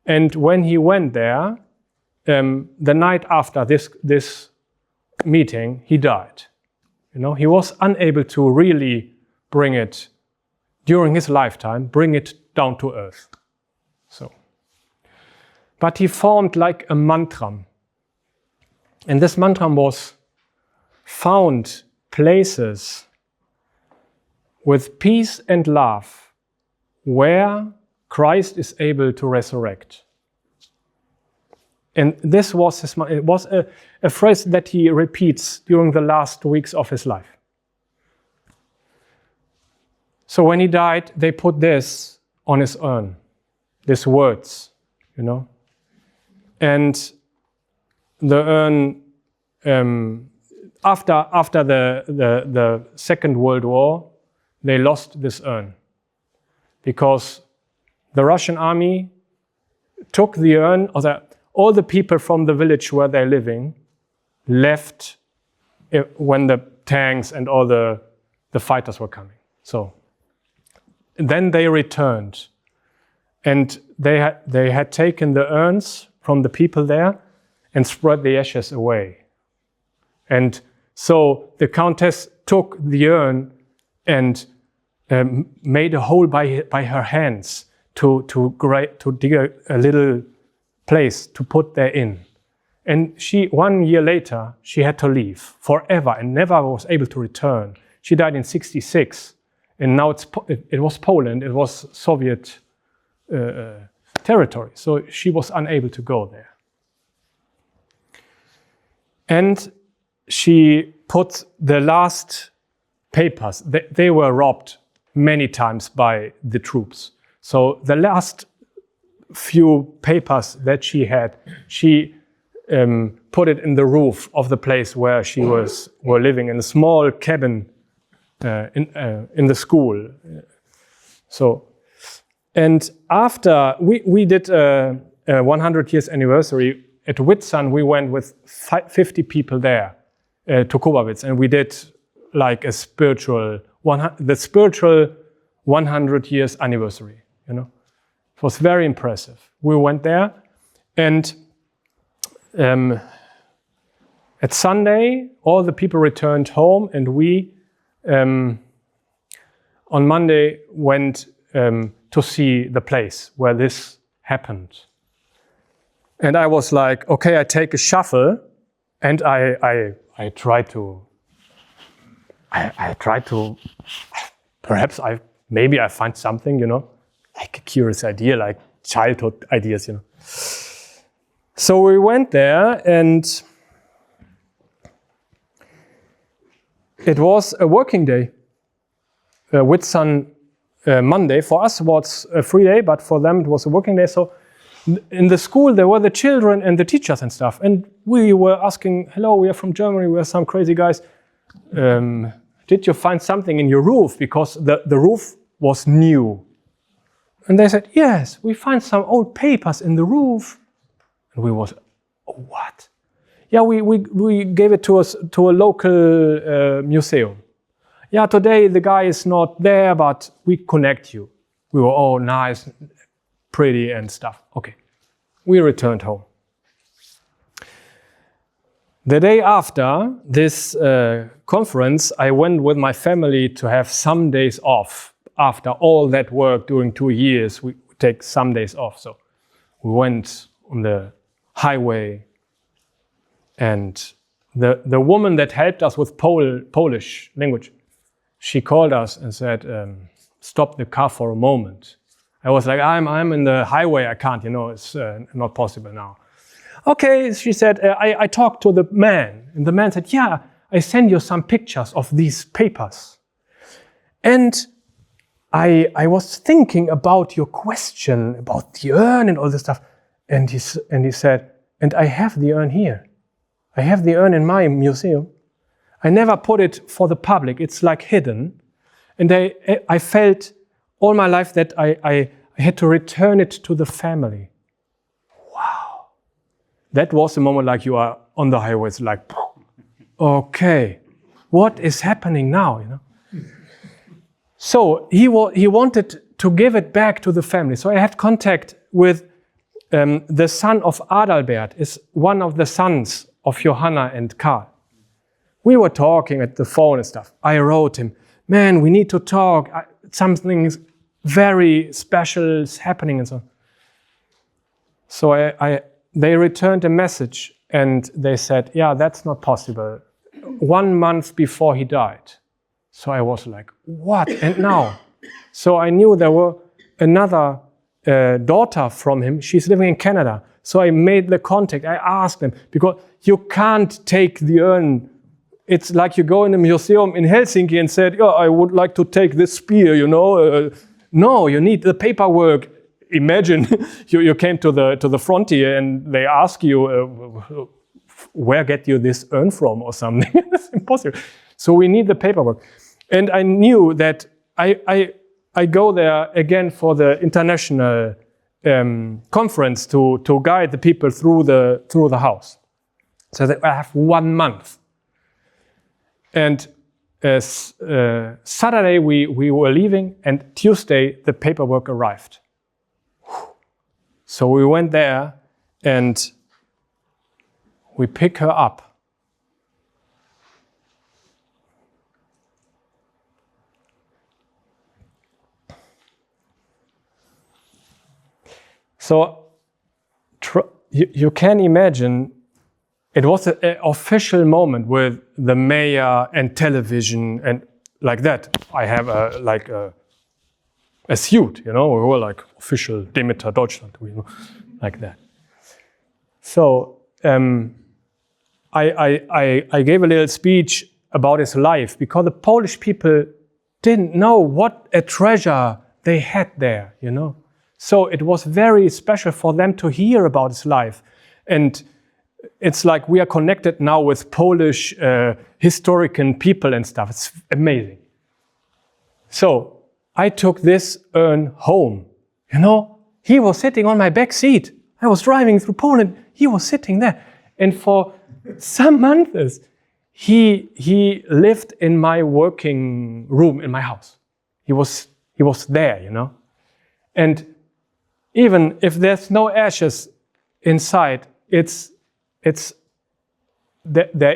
And when he went there, the night after this meeting, he died. He was unable to really bring it, during his lifetime, bring it down to earth. So, but he formed like a mantra. And this mantra was found places with peace and love where Christ is able to resurrect. And this was it was a phrase that he repeats during the last weeks of his life. So when he died, they put this on his urn, these words, you know. And the urn, after the Second World War, they lost this urn because the Russian army took the urn, all the people from the village where they're living left when the tanks and all the fighters were coming. So then they returned, and they had taken the urns from the people there and spread the ashes away. And so the countess took the urn and made a hole by her hands to dig a little place to put there in. And 1 year later, she had to leave forever and never was able to return. She died in 1966, and now it was Poland, it was Soviet territory, so she was unable to go there. And she put the last papers, they were robbed many times by the troops. So the last few papers that she had, she put it in the roof of the place where she were living, in a small cabin in the school. So, and after we did a 100 years anniversary at Whitsun, we went with 50 people there to Kobawitz, and we did like a spiritual 100 years anniversary. You know, it was very impressive. We went there, and at Sunday, all the people returned home, and we on Monday went to see the place where this happened. And I was like, okay, I take a shovel, and I try to perhaps maybe I find something, you know, like a curious idea, like childhood ideas, you know. So we went there, and it was a working day. Whitsun Monday for us was a free day, but for them it was a working day. So in the school there were the children and the teachers and stuff, and we were asking, hello, we are from Germany, we are some crazy guys. Did you find something in your roof? Because the roof was new. And they said, yes, we find some old papers in the roof. And we was, oh, what? Yeah, we gave it to a local museum. Yeah, today the guy is not there, but we connect you. We were all nice, pretty and stuff. Okay, we returned home. The day after this conference, I went with my family to have some days off. After all that work during 2 years, we take some days off. So we went on the highway, and the woman that helped us with Polish language, she called us and said, stop the car for a moment. I was like, I'm in the highway, I can't, you know, it's not possible now. Okay, she said, I talked to the man, and the man said, yeah, I send you some pictures of these papers. And I was thinking about your question about the urn and all this stuff. And he said, and I have the urn here. I have the urn in my museum. I never put it for the public. It's like hidden. And I felt all my life that I had to return it to the family. Wow. That was a moment like you are on the highway. It's like, okay, what is happening now? You know. So he wanted to give it back to the family. So I had contact with the son of Adalbert, is one of the sons of Johanna and Karl. We were talking at the phone and stuff. I wrote him, man, we need to talk. Something very special is happening and so on. So they returned a message And they said, yeah, that's not possible. 1 month before he died. So I was like, what? And now? So I knew there were another daughter from him. She's living in Canada. So I made the contact. I asked them, because you can't take the urn. It's like you go in a museum in Helsinki and said, yeah, I would like to take this spear, you know. No, you need the paperwork. Imagine you came to the frontier and they ask you, where get you this urn from or something? It's impossible. So we need the paperwork. And I knew that I go there again for the international conference to guide the people through the house. So that I have 1 month. And Saturday we were leaving, and Tuesday the paperwork arrived. So we went there and we pick her up. So you can imagine it was an official moment with the mayor and television and like that. I have a suit, you know, we were like official Demeter Deutschland, like that. So I gave a little speech about his life because the Polish people didn't know what a treasure they had there, you know. So it was very special for them to hear about his life. And it's like we are connected now with Polish historical people and stuff. It's amazing. So I took this urn home. You know, he was sitting on my back seat. I was driving through Poland. He was sitting there. And for some months, he lived in my working room in my house. He was there, you know. And even if there's no ashes inside, there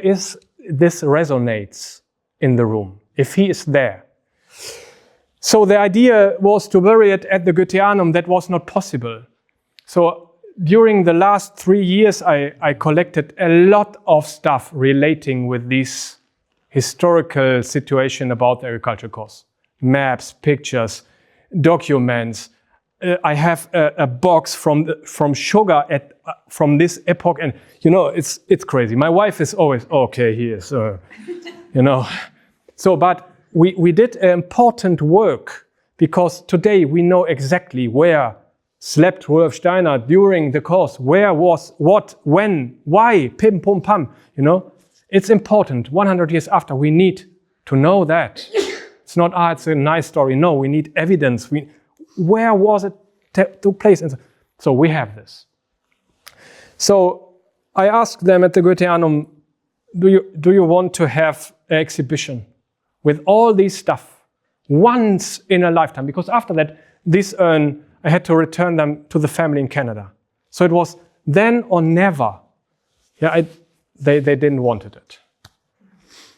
is this resonates in the room if he is there. So the idea was to bury it at the Goetheanum. That was not possible. So during the last 3 years, I collected a lot of stuff relating with this historical situation about the agriculture course. Maps, pictures, documents. I have a box from sugar from this epoch, and you know it's crazy. My wife is always okay. He is, you know. So, but we did important work because today we know exactly where slept Rudolf Steiner during the course. Where was what, when, why, pim pum pam. You know, it's important. 100 years after, we need to know that. It's not it's a nice story. No, we need evidence. Where was it took place? And so we have this. So I asked them at the Goetheanum, do you want to have an exhibition with all this stuff once in a lifetime? Because after that, this urn, I had to return them to the family in Canada. So it was then or never. Yeah, they didn't want it.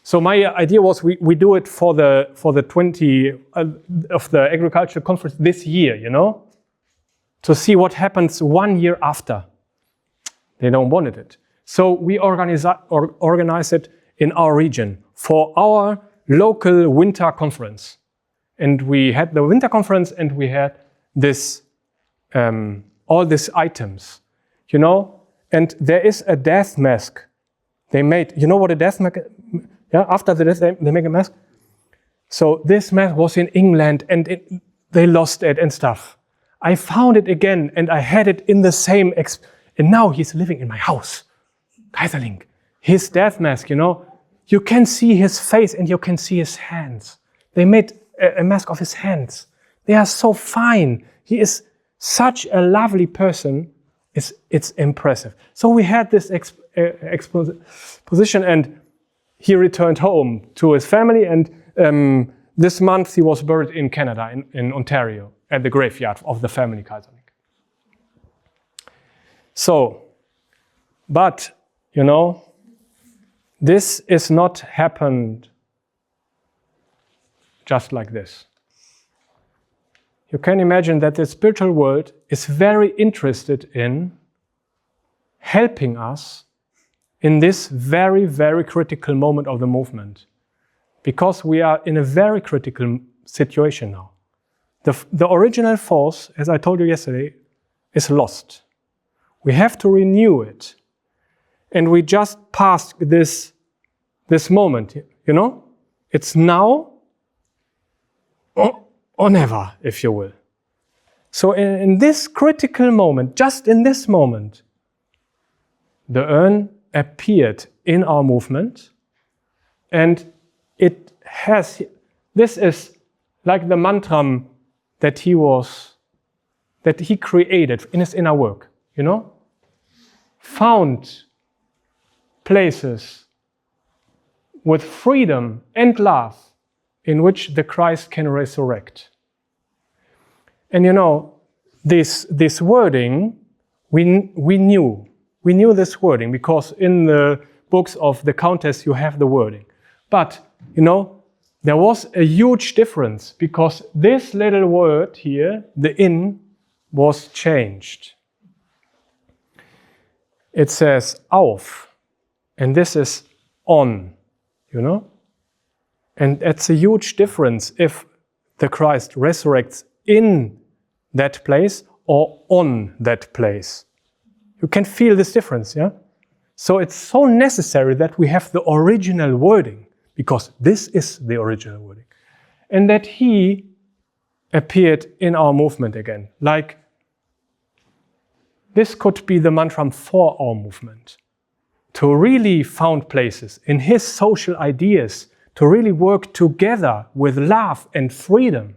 So my idea was we do it for the 20 of the agriculture conference this year, you know, to see what happens 1 year after. They don't want it. So we organize it in our region for our local winter conference. And we had the winter conference and we had this, all these items, you know, and there is a death mask they made. You know what a death mask? Yeah, after the death, they make a mask. So this mask was in England and they lost it and stuff. I found it again and I had it in the same, and now he's living in my house. Kaiserling, his death mask, you know, you can see his face and you can see his hands. They made a mask of his hands. They are so fine. He is such a lovely person. It's impressive. So we had this exposition and he returned home to his family, and this month he was buried in Canada, in Ontario, at the graveyard of the family Kaiserling. So, but, you know, this is not happened just like this. You can imagine that the spiritual world is very interested in helping us in this very, very critical moment of the movement, because we are in a very critical situation now. The original force, as I told you yesterday, is lost. We have to renew it. And we just passed this moment, you know? It's now or never, if you will. So in this critical moment, just in this moment, the urn appeared in our movement, and it has, this is like the mantra that he created in his inner work, you know? Found places with freedom and love in which the Christ can resurrect. And you know, this wording, we knew this wording because in the books of the Countess you have the wording. But, you know, there was a huge difference because this little word here, the in, was changed. It says auf, and this is on, you know? And it's a huge difference if the Christ resurrects in that place or on that place. You can feel this difference, yeah? So it's so necessary that we have the original wording, because this is the original wording. And that he appeared in our movement again. Like, this could be the mantra for our movement. To really found places in his social ideas, to really work together with love and freedom,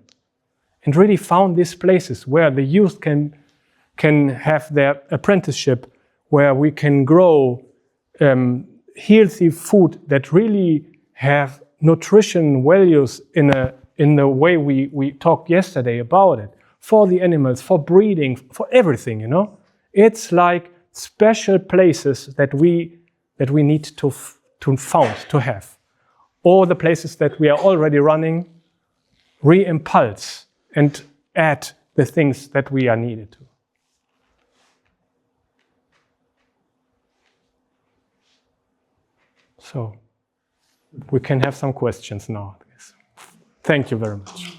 and really found these places where the youth can have their apprenticeship, where we can grow healthy food that really have nutrition values in the way we talked yesterday about it, for the animals, for breeding, for everything, you know. It's like special places that we need to found, to have. Or the places that we are already running, re-impulse and add the things that we are needed to. So, we can have some questions now. Thank you very much.